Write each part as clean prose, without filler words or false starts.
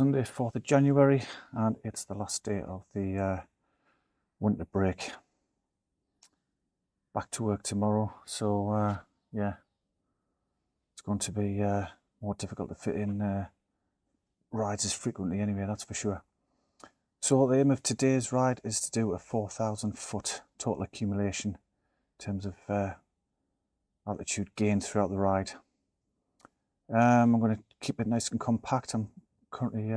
Sunday, 4th of January, and it's the last day of the winter break. Back to work tomorrow, so yeah, it's going to be more difficult to fit in rides as frequently anyway, that's for sure. So the aim of today's ride is to do a 4,000 foot total accumulation in terms of altitude gain throughout the ride. I'm going to keep it nice and compact. I'm currently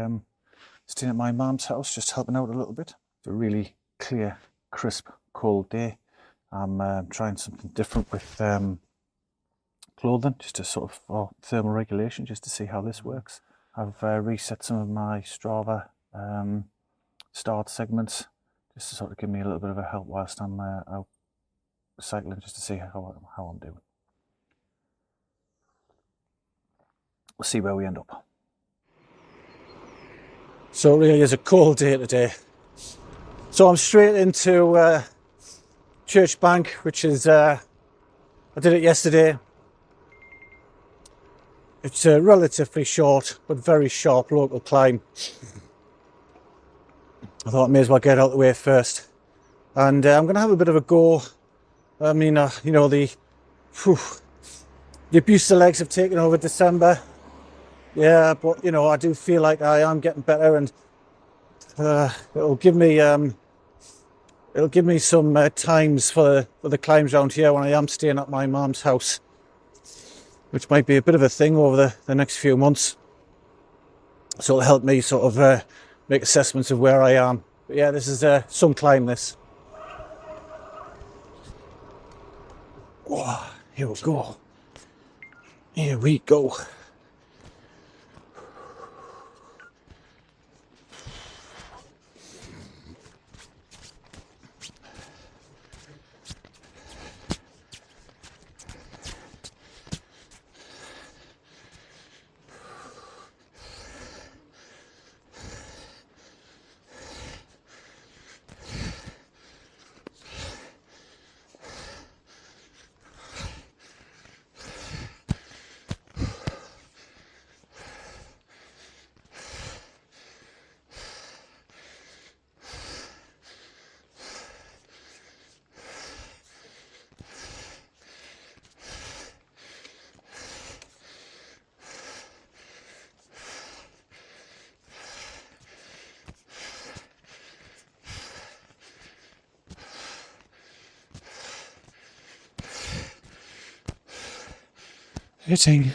staying at my mum's house, just helping out a little bit. It's a really clear, crisp, cold day. I'm trying something different with clothing, just to sort of for thermal regulation, just to see how this works. I've reset some of my Strava start segments, just to sort of give me a little bit of a help whilst I'm out cycling, just to see how I'm doing. We'll see where we end up. So it really is a cold day today. So I'm straight into Church Bank, which is, I did it yesterday. It's a relatively short but very sharp local climb. I thought I may as well get out of the way first. And I'm going to have a bit of a go. I mean, you know, the abuse the legs have taken over December. Yeah, but you know, I do feel like I am getting better, and it'll give me some times for the climbs around here when I am staying at my mum's house, which might be a bit of a thing over the next few months. So it'll help me sort of make assessments of where I am. But yeah, this is some climb, this. Oh, here we go. Here we go. Hitting.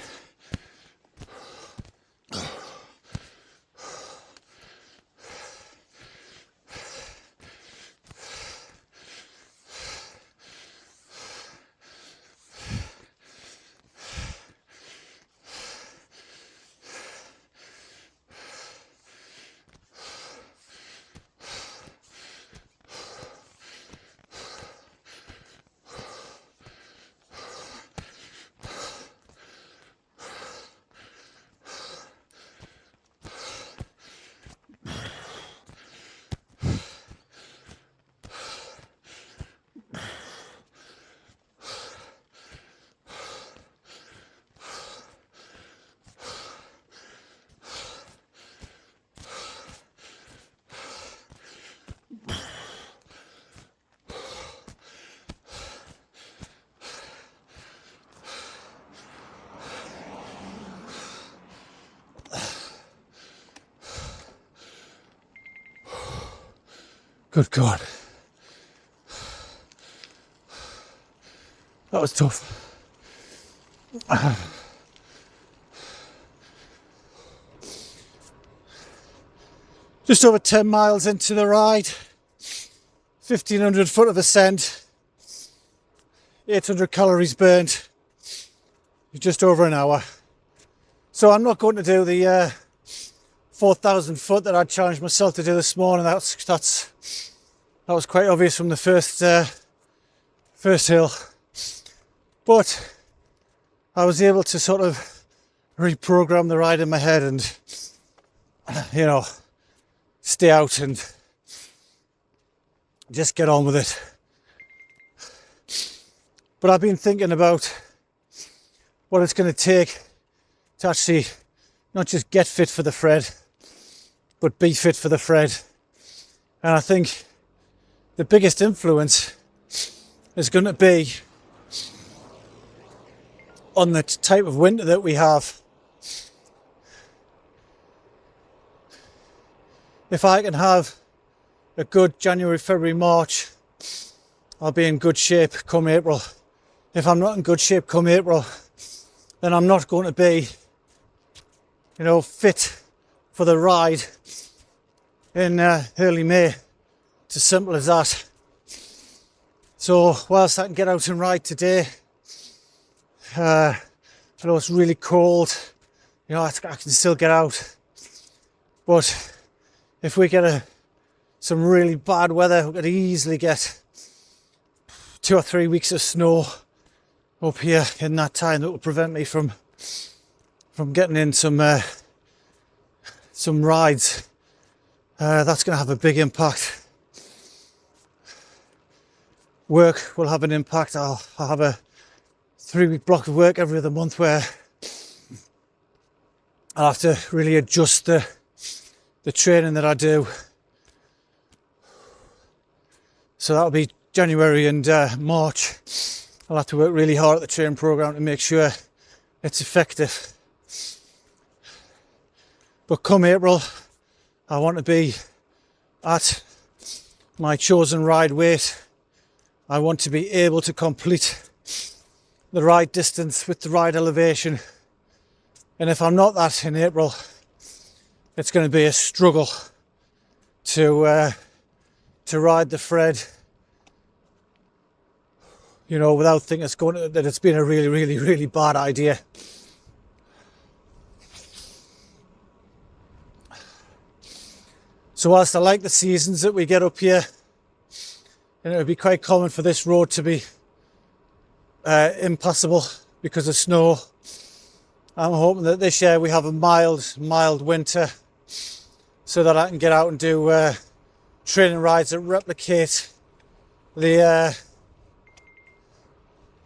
Good God. That was tough. Just over 10 miles into the ride, 1,500 foot of ascent, 800 calories burnt, just over an hour. So I'm not going to do the 4,000 foot that I challenged myself to do this morning. That was quite obvious from the first hill, but I was able to sort of reprogram the ride in my head and, you know, stay out and just get on with it. But I've been thinking about what it's going to take to actually not just get fit for the Fred, but be fit for the Fred. And I think the biggest influence is going to be on the type of winter that we have. If I can have a good January, February, March, I'll be in good shape come April. If I'm not in good shape come April, then I'm not going to be, fit for the ride in early May. It's as simple as that. So whilst I can get out and ride today, I know it's really cold, I can still get out. But if we get some really bad weather, we could easily get 2 or 3 weeks of snow up here in that time that will prevent me from getting in some rides. That's going to have a big impact. Work will have an impact. I'll have a 3-week block of work every other month where I'll have to really adjust the training that I do. So that'll be January and March. I'll have to work really hard at the training program to make sure it's effective. But come April, I want to be at my chosen ride weight. I want to be able to complete the ride distance with the ride elevation. And if I'm not that in April, it's going to be a struggle to ride the Fred, without thinking that it's been a really, really, really bad idea. So whilst I like the seasons that we get up here, and it would be quite common for this road to be impassable because of snow, I'm hoping that this year we have a mild winter so that I can get out and do training rides that replicate the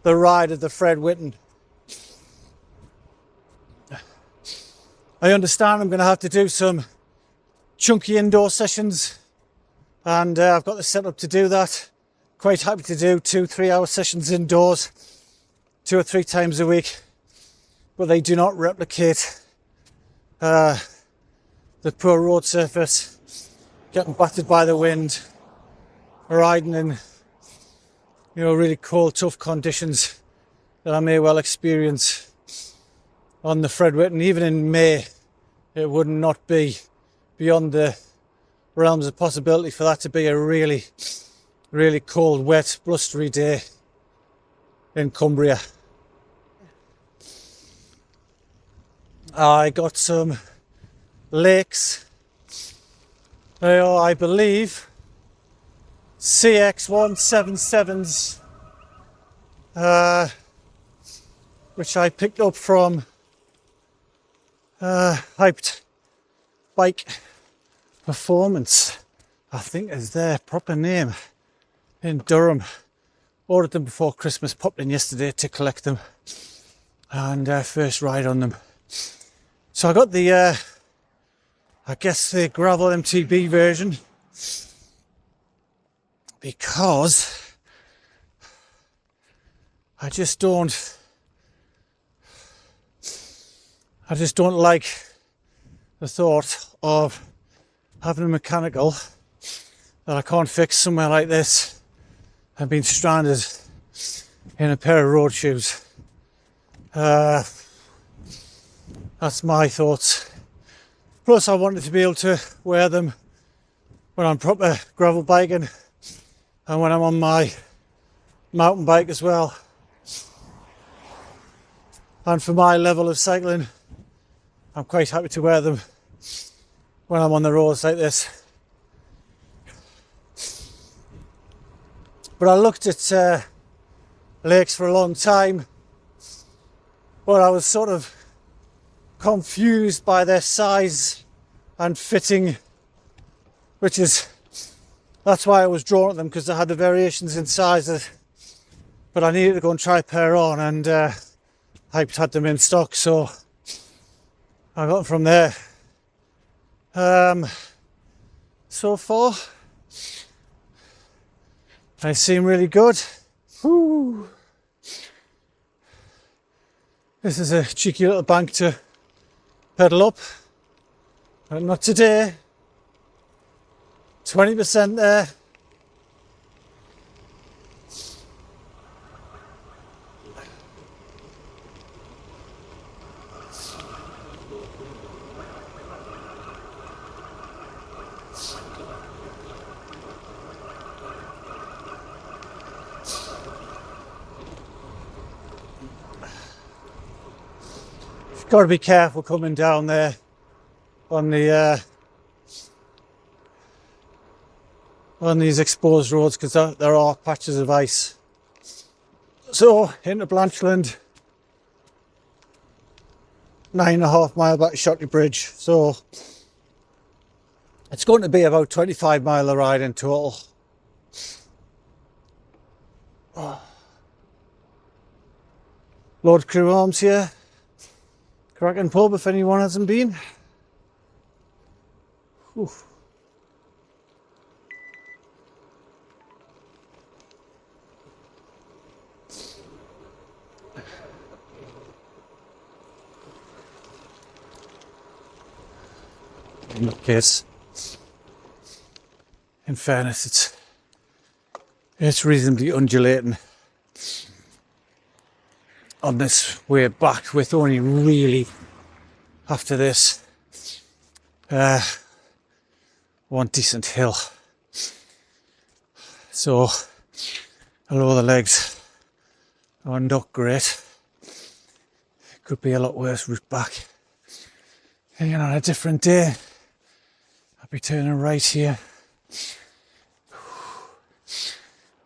ride of the Fred Whitten. I understand I'm going to have to do some chunky indoor sessions, and I've got the setup to do that. Quite happy to do 2-3 hour sessions indoors 2 or 3 times a week, but they do not replicate the poor road surface, getting battered by the wind, riding in really cold, tough conditions that I may well experience on the Fred Whitten. Even in May, it would not be beyond the realms of possibility for that to be a really, really cold, wet, blustery day in Cumbria. I got some lakes. They are, I believe, CX177s, which I picked up from Hyped Bike Performance, I think is their proper name, in Durham. Ordered them before Christmas, popped in yesterday to collect them, and first ride on them. So I got the the gravel MTB version, because I just don't like the thought of having a mechanical that I can't fix somewhere like this and being stranded in a pair of road shoes. That's my thoughts. Plus I wanted to be able to wear them when I'm proper gravel biking and when I'm on my mountain bike as well. And for my level of cycling, I'm quite happy to wear them when I'm on the roads like this. But I looked at lakes for a long time, but I was sort of confused by their size and fitting, that's why I was drawn at them, because they had the variations in sizes. But I needed to go and try a pair on, and Hyped had them in stock, so I got them from there. So far, they seem really good. Woo. This is a cheeky little bank to pedal up, but not today. 20% there. Got to be careful coming down there on these exposed roads, because there are patches of ice. So into Blanchland, 9.5 mile back to Shotley Bridge. So it's going to be about 25 mile a ride in total. Lord Crew Arms here. Cracking pub if anyone hasn't been. Whew. In that case, in fairness, it's reasonably undulating on this way back, with only really after this one decent hill. So although the legs are not great, it could be a lot worse route back. And on a different day, I'll be turning right here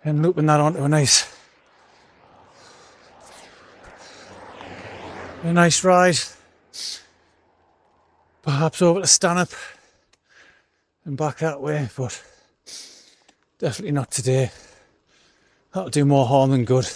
and looping that onto a nice ride, perhaps over to Stanhope and back that way, but definitely not today. That'll do more harm than good.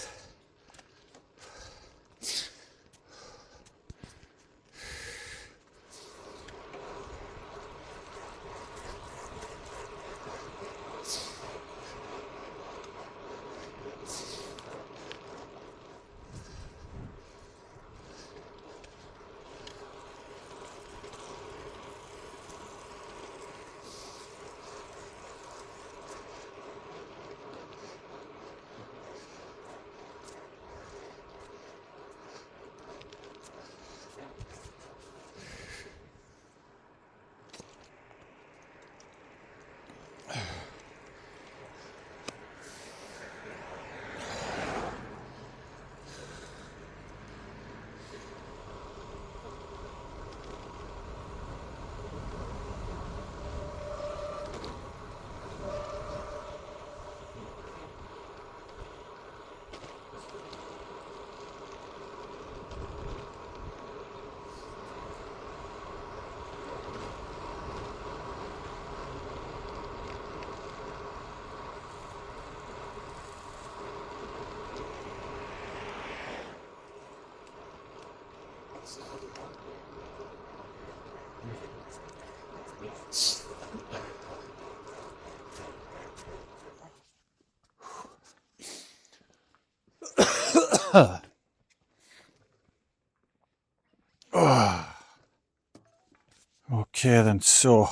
Okay then, so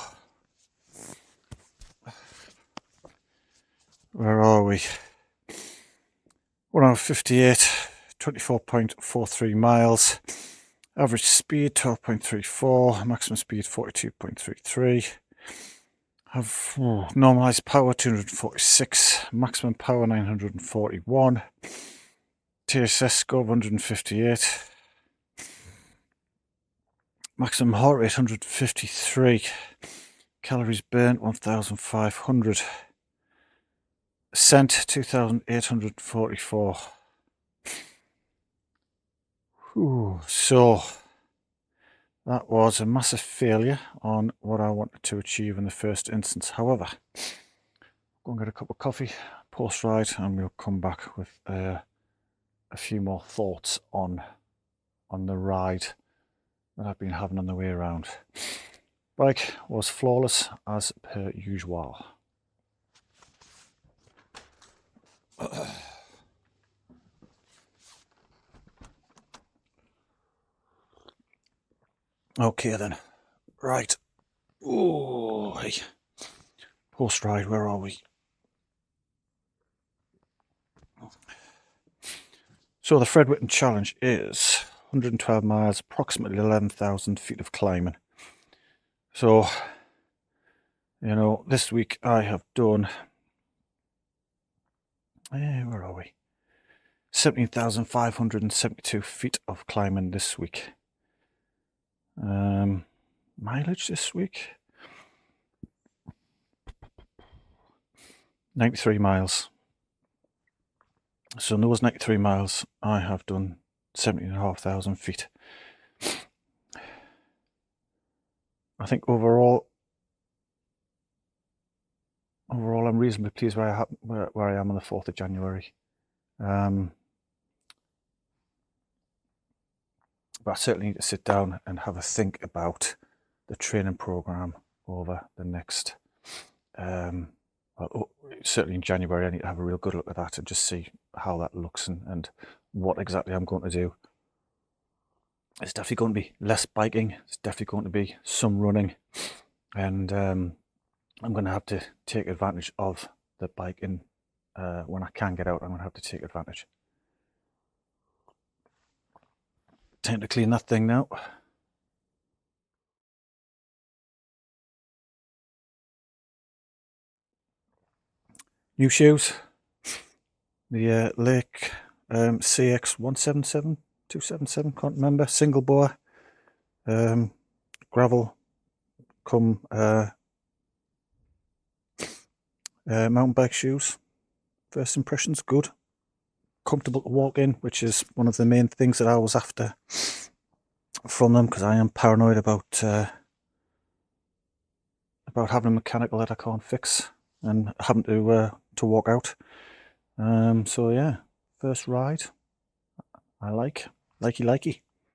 where are we? 1 hour 58, 24.43 miles, average speed 12.34, maximum speed 42.33, have normalised power 246, maximum power 941, TSS score 158, maximum heart rate 153, calories burnt 1500, scent 2844. So that was a massive failure on what I wanted to achieve in the first instance. However, go and get a cup of coffee post ride and we'll come back with a few more thoughts on the ride that I've been having on the way around. Bike was flawless as per usual. Okay then, right. Oh, hey. Post ride, where are we? So the Fred Whitten challenge is 112 miles, approximately 11,000 feet of climbing. So, you know, this week I have done, where are we? 17,572 feet of climbing this week. Mileage this week? 93 miles. So in those 93 miles, I have done 17,500 feet. I think overall I'm reasonably pleased where I am on the 4th of January. But I certainly need to sit down and have a think about the training program over the next, well, certainly in January. I need to have a real good look at that and just see how that looks and what exactly I'm going to do. It's definitely going to be less biking. It's definitely going to be some running, and I'm going to have to take advantage of the biking when I can get out. I'm going to have to take advantage. Time to clean that thing now. New shoes. The Lake CX 177, 277, can't remember. Single bore. Gravel come mountain bike shoes. First impressions, good. Comfortable to walk in, which is one of the main things that I was after from them, because I am paranoid about having a mechanical that I can't fix and having to walk out. So yeah, first ride, I likey.